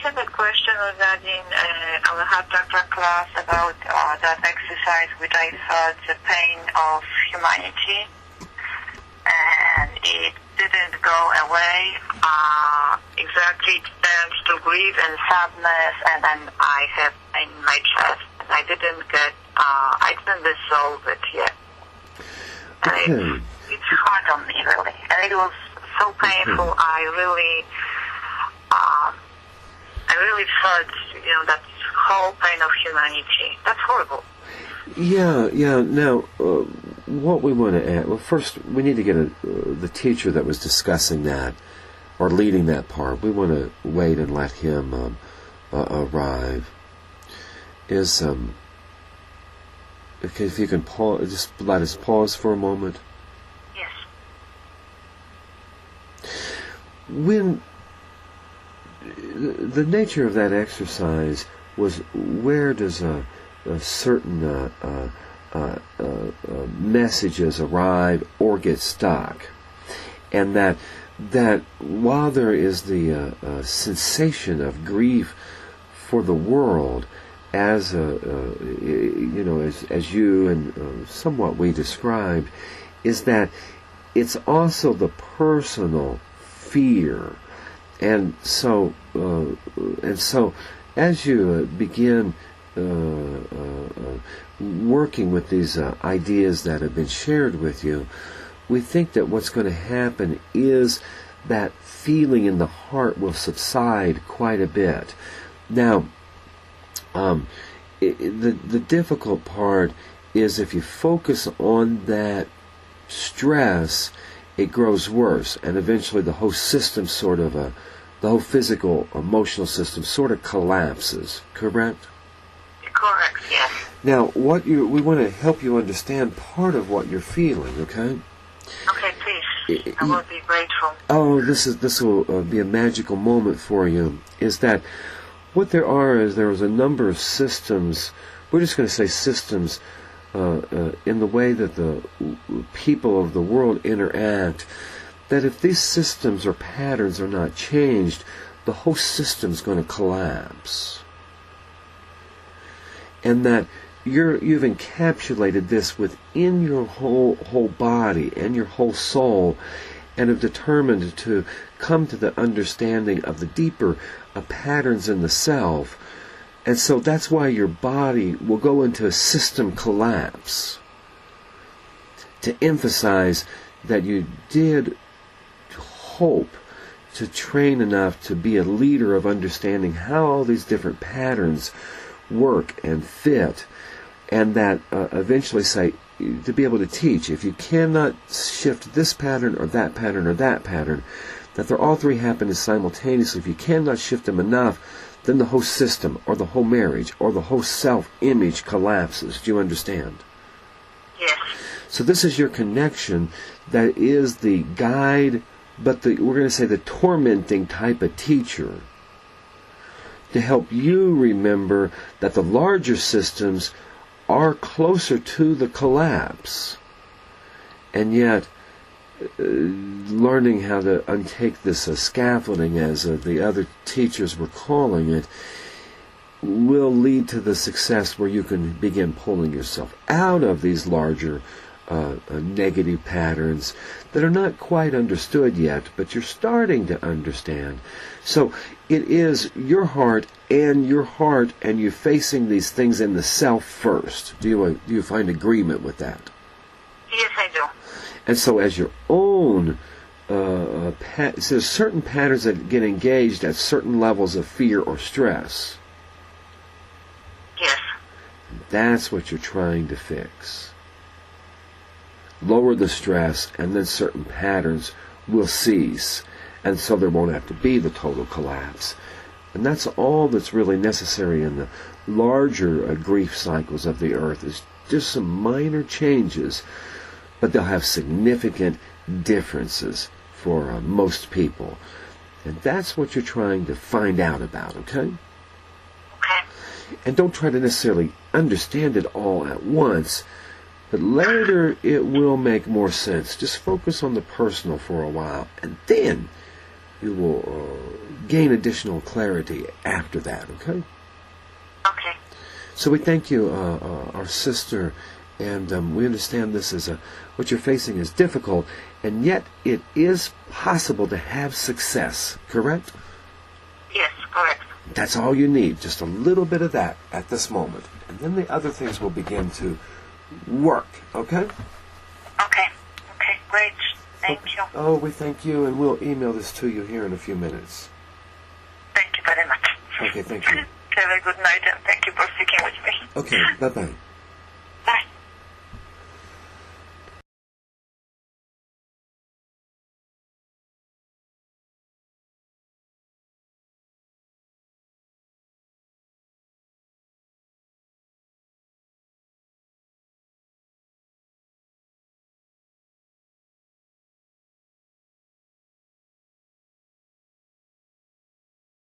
have a question regarding our Hatha class about that exercise which I felt the pain of humanity, and it didn't go away. Exactly, it turned to grief and sadness, and then I have pain in my chest. I didn't resolve it yet. And it's hard on me, really. And it was so painful. I really felt, that whole pain of humanity. That's horrible. Yeah. Now, what we want to add, well, first, we need to get the teacher that was discussing that, or leading that part. We want to wait and let him arrive. Okay, if you can pause, just let us pause for a moment. Yes. When the nature of that exercise was, where does a certain messages arrive or get stuck, and that while there is the sensation of grief for the world, as as you and somewhat we described, is that it's also the personal fear, and so as you begin working with these ideas that have been shared with you, we think that what's going to happen is that feeling in the heart will subside quite a bit. Now, the difficult part is if you focus on that stress, it grows worse, and eventually the whole system the whole physical, emotional system sort of collapses. Correct? Correct, yes. Now, we want to help you understand part of what you're feeling, okay? Okay, please. I will be grateful. Oh, this will be a magical moment for you, is that what there is a number of systems, we're just going to say systems, in the way that the people of the world interact, that if these systems or patterns are not changed, the whole system's going to collapse. And that you've encapsulated this within your whole body and your whole soul, and have determined to come to the understanding of the deeper patterns in the self. And so that's why your body will go into a system collapse, to emphasize that you did hope to train enough to be a leader of understanding how all these different patterns work and fit, and that eventually say, to be able to teach, if you cannot shift this pattern or that pattern or that pattern, that they're all three happening simultaneously. If you cannot shift them enough, then the whole system or the whole marriage or the whole self-image collapses. Do you understand? Yes. So this is your connection that is the guide, but we're going to say the tormenting type of teacher, to help you remember that the larger systems are closer to the collapse, and yet learning how to untake this scaffolding, as the other teachers were calling it, will lead to the success where you can begin pulling yourself out of these larger negative patterns that are not quite understood yet, but you're starting to understand. So it is your heart, and you're facing these things in the self first. Do you find agreement with that? Yes, I do. And so as your own, so there's certain patterns that get engaged at certain levels of fear or stress. Yes. That's what you're trying to fix. Lower the stress, and then certain patterns will cease, and so there won't have to be the total collapse. And that's all that's really necessary in the larger grief cycles of the earth, is just some minor changes, but they'll have significant differences for most people. And that's what you're trying to find out about, okay? Okay. And don't try to necessarily understand it all at once, but later it will make more sense. Just focus on the personal for a while, and then you will gain additional clarity after that, okay? Okay. So we thank you, our sister, and we understand this is what you're facing is difficult, and yet it is possible to have success, correct? Yes, correct. That's all you need, just a little bit of that at this moment. And then the other things will begin to work, okay? Okay. Okay, great. Thank you. Oh, we thank you, and we'll email this to you here in a few minutes. Thank you very much. Okay, thank you. Have a good night, and thank you for speaking with me. Okay, bye-bye.